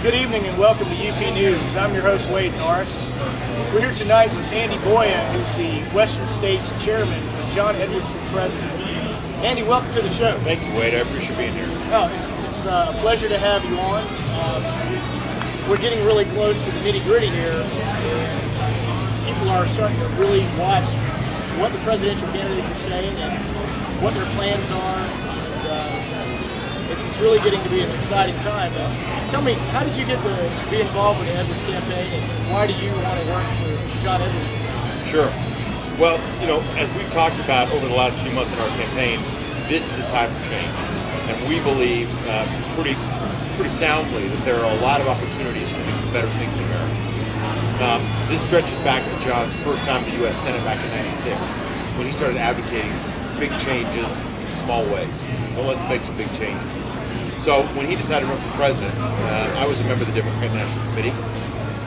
Good evening and welcome to UP News. I'm your host, Wade Norris. We're here tonight with Andy Boian, who's the Western States Chairman for John Edwards for President. Andy, welcome to the show. Thank you, Wade. I appreciate being here. Oh, it's a pleasure to have you on. We're getting really close to the nitty-gritty here, and people are starting to really watch what the presidential candidates are saying and what their plans are. It's really getting to be an exciting time. Tell me, how did you get to be involved with the Edwards campaign, and why do you want to work for John Edwards? Sure. Well, as we've talked about over the last few months in our campaign, this is a time for change, and we believe pretty soundly that there are a lot of opportunities to do some better things in America. This stretches back to John's first time in the U.S. Senate back in '96, when he started advocating big changes in small ways. Well, let's make some big changes. So when he decided to run for president, I was a member of the Democratic National Committee,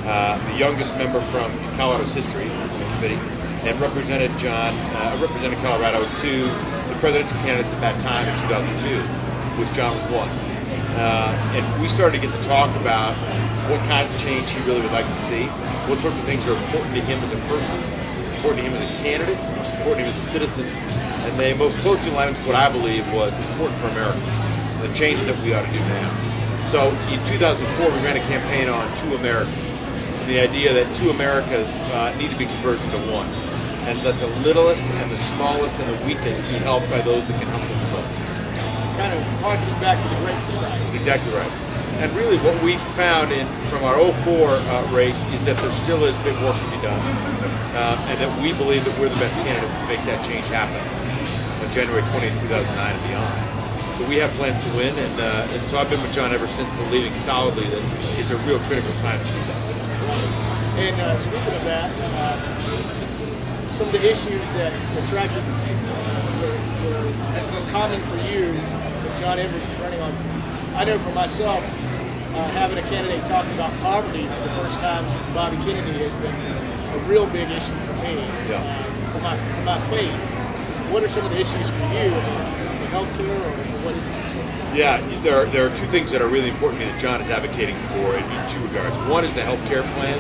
the youngest member from Colorado's history in the committee, and represented Colorado to the presidential candidates at that time in 2002, which John was one. And we started to get to talk about what kinds of change he really would like to see, what sorts of things are important to him as a person, important to him as a candidate, important to him as a citizen, and they most closely aligned with what I believe was important for America, the change that we ought to do now. So in 2004, we ran a campaign on two Americas, the idea that two Americas need to be converged into one, and that the littlest and the smallest and the weakest be helped by those that can help them the most. Kind of harkening back to the Great Society. Exactly right. And really what we found from our '04 race is that there still is big work to be done, and that we believe that we're the best candidates to make that change happen on January 20th, 2009 and beyond. So we have plans to win, and so I've been with John ever since, believing solidly that it's a real critical time to do that. And speaking of that, some of the issues that attracted were common for you that John Edwards is running on. I know for myself, having a candidate talking about poverty for the first time since Bobby Kennedy has been a real big issue for me, for my faith. What are some of the issues for you? Some of the health care, or what is it specifically? Yeah, there are two things that are really important to me that John is advocating for in two regards. One is the health care plan.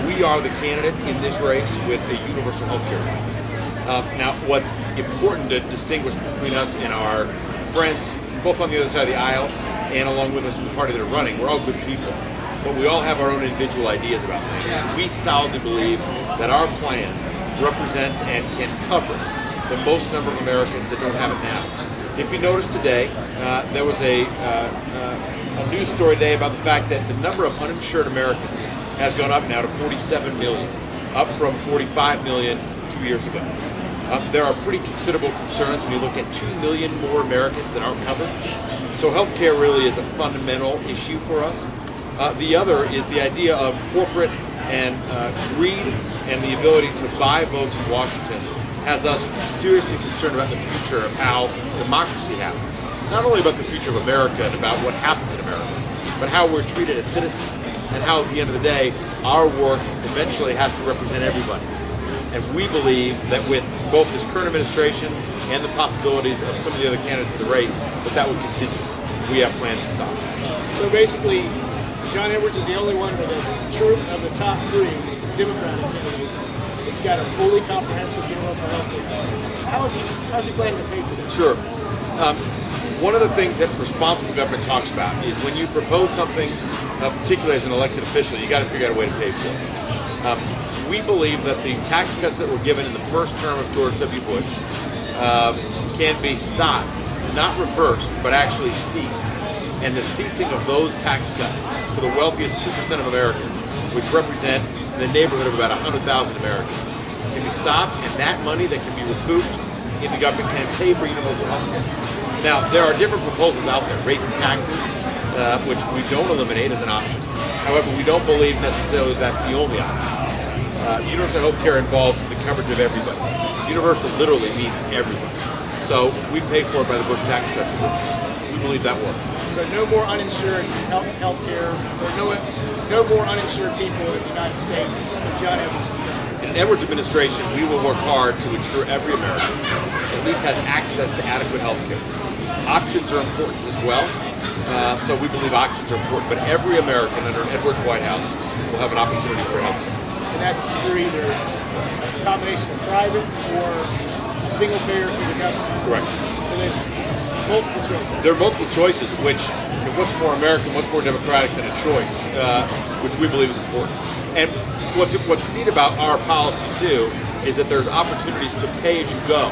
We are the candidate in this race with a universal health care plan. Now, what's important to distinguish between us and our friends, both on the other side of the aisle and along with us in the party that are running, we're all good people, but we all have our own individual ideas about things. We solidly believe that our plan represents and can cover the most number of Americans that don't have it now. If you notice today, there was a news story today about the fact that the number of uninsured Americans has gone up now to 47 million, up from 45 million 2 years ago. There are pretty considerable concerns when you look at 2 million more Americans that aren't covered. So health care really is a fundamental issue for us. The other is the idea of corporate and greed and the ability to buy votes in Washington has us seriously concerned about the future of how democracy happens. Not only about the future of America and about what happens in America, but how we're treated as citizens and how at the end of the day, our work eventually has to represent everybody. And we believe that with both this current administration and the possibilities of some of the other candidates in the race, that would continue. We have plans to stop that. So basically, John Edwards is the only one of the top three Democratic candidates. It's got a fully comprehensive universal health care. How's he planning to pay for this? Sure. One of the things that responsible government talks about is when you propose something, particularly as an elected official, you got to figure out a way to pay for it. We believe that the tax cuts that were given in the first term of George W. Bush can be stopped, not reversed, but actually ceased. And the ceasing of those tax cuts for the wealthiest 2% of Americans, which represent the neighborhood of about 100,000 Americans, can be stopped, and that money that can be recouped in the government can pay for universal health care. Now, there are different proposals out there, raising taxes, which we don't eliminate as an option. However, we don't believe necessarily that's the only option. Universal health care involves the coverage of everybody. Universal literally means everybody. So we pay for it by the Bush tax cuts. We believe that works. So no more uninsured health care, or no more uninsured people in the United States. John Edwards. in an Edwards administration, we will work hard to ensure every American at least has access to adequate health care. Options are important as well, so we believe options are important, but every American under an Edwards White House will have an opportunity for health care. And that's through either a combination of private or a single payer through the government. Correct. So there's multiple choices. There are multiple choices, which, what's more American, what's more democratic than a choice, which we believe is important. And what's neat about our policy, too, is that there's opportunities to pay as you go.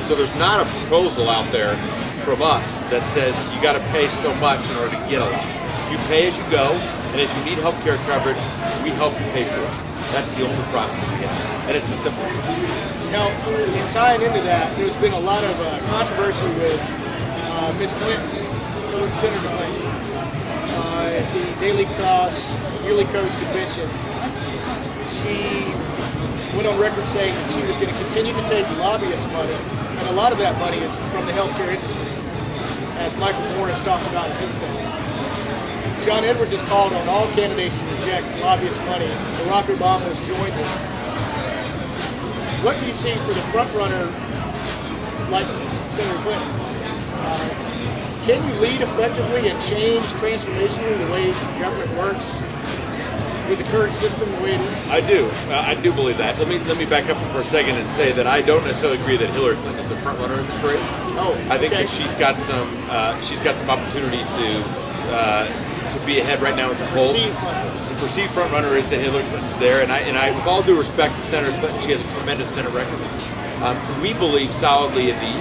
So there's not a proposal out there from us that says you got to pay so much in order to get a lot. You pay as you go, and if you need health care coverage, we help you pay for it. That's the only process we get, and it's as simple as that. Now, in tying into that, there's been a lot of controversy with Ms. Clinton, Senator Clinton, at the Daily Cross Yearly Coast Convention. She went on record saying that she was going to continue to take lobbyist money, and a lot of that money is from the healthcare industry, as Michael Morris talked about in his film. John Edwards has called on all candidates to reject lobbyist money. Barack Obama has joined them. What do you see for the front runner, like Senator Clinton? Can you lead effectively and change transformationally the way government works with the current system the way it is? I do. I do believe that. Let me back up for a second and say that I don't necessarily agree that Hillary Clinton is the front runner in this race. Oh, I think okay. that she's got some opportunity to be ahead right now in some polls. The perceived front runner is that Hillary Clinton's there, and I, with all due respect to Senator Clinton, she has a tremendous Senate record. We believe solidly in the,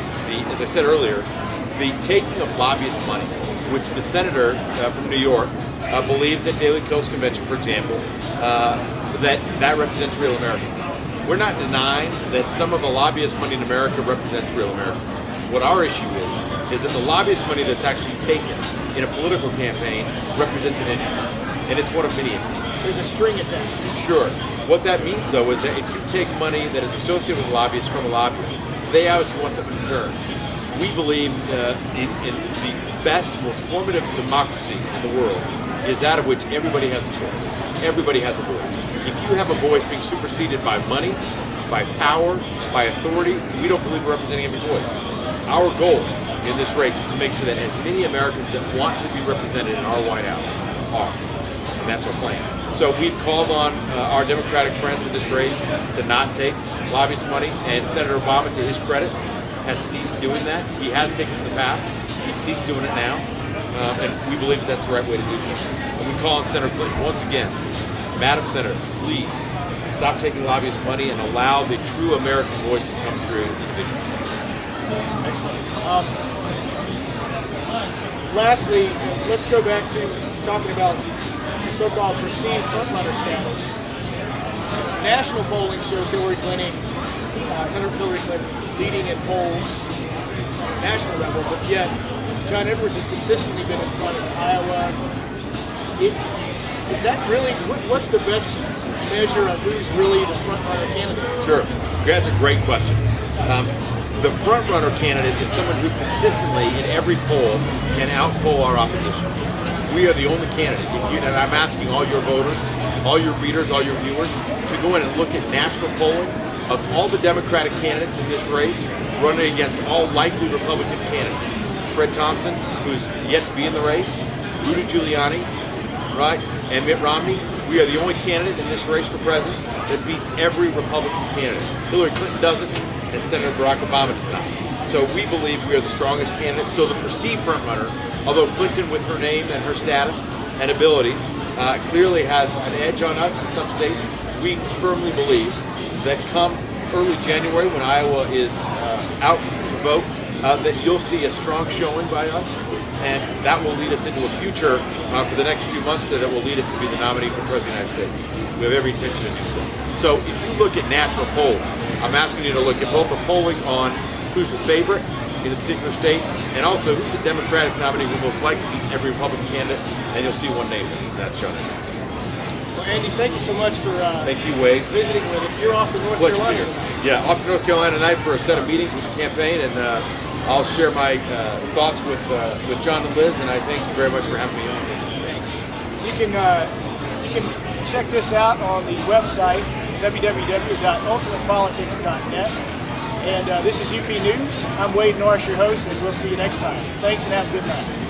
as I said earlier, the taking of lobbyist money, which the senator from New York believes at Daily Coast Convention, for example, that represents real Americans. We're not denying that some of the lobbyist money in America represents real Americans. What our issue is that the lobbyist money that's actually taken in a political campaign represents an interest, and it's one of many interests. There's a string attached. Sure. What that means, though, is that if you take money that is associated with lobbyists from a lobbyist, they obviously want something in return. We believe in the best, most formative democracy in the world is that of which everybody has a choice. Everybody has a voice. If you have a voice being superseded by money, by power, by authority, we don't believe we're representing every voice. Our goal in this race is to make sure that as many Americans that want to be represented in our White House are. And that's our plan. So we've called on our Democratic friends in this race to not take lobbyist money, and Senator Obama, to his credit, has ceased doing that. He has taken it in the past. He's ceased doing it now. And we believe that's the right way to do things. And we call on Senator Clinton once again, Madam Senator, please stop taking lobbyist money and allow the true American voice to come through individuals. Excellent. Lastly, let's go back to talking about the so-called perceived frontrunner status. National polling shows Hillary Clinton leading in polls at the national level, but yet John Edwards has consistently been in front in Iowa. Is that really, what's the best measure of who's really the front-runner candidate? Sure. That's a great question. The front-runner candidate is someone who consistently, in every poll, can out-poll our opposition. We are the only candidate. And I'm asking all your voters, all your readers, all your viewers, to go in and look at national polling of all the Democratic candidates in this race running against all likely Republican candidates. Fred Thompson, who's yet to be in the race, Rudy Giuliani, right, and Mitt Romney. We are the only candidate in this race for president that beats every Republican candidate. Hillary Clinton doesn't, and Senator Barack Obama does not. So we believe we are the strongest candidate. So the perceived frontrunner, although Clinton, with her name and her status and ability, clearly has an edge on us in some states, we firmly believe that come early January, when Iowa is out to vote, that you'll see a strong showing by us, and that will lead us into a future for the next few months that will lead us to be the nominee for President of the United States. We have every intention to do so. So if you look at national polls, I'm asking you to look at both the polling on who's the favorite in a particular state, and also who's the Democratic nominee who most likely beats every Republican candidate, and you'll see one name, and that's John Edwards. Well, Andy, thank you so much for thank you, Wade. visiting with us. You're off to North Pleasure Carolina to be tonight. here. Yeah, off to North Carolina tonight for a set of meetings with the campaign, and I'll share my thoughts with John and Liz, and I thank you very much for having me on. Thanks. You can check this out on the website www.ultimatepolitics.net. And this is UP News. I'm Wade Norris, your host, and we'll see you next time. Thanks and have a good night.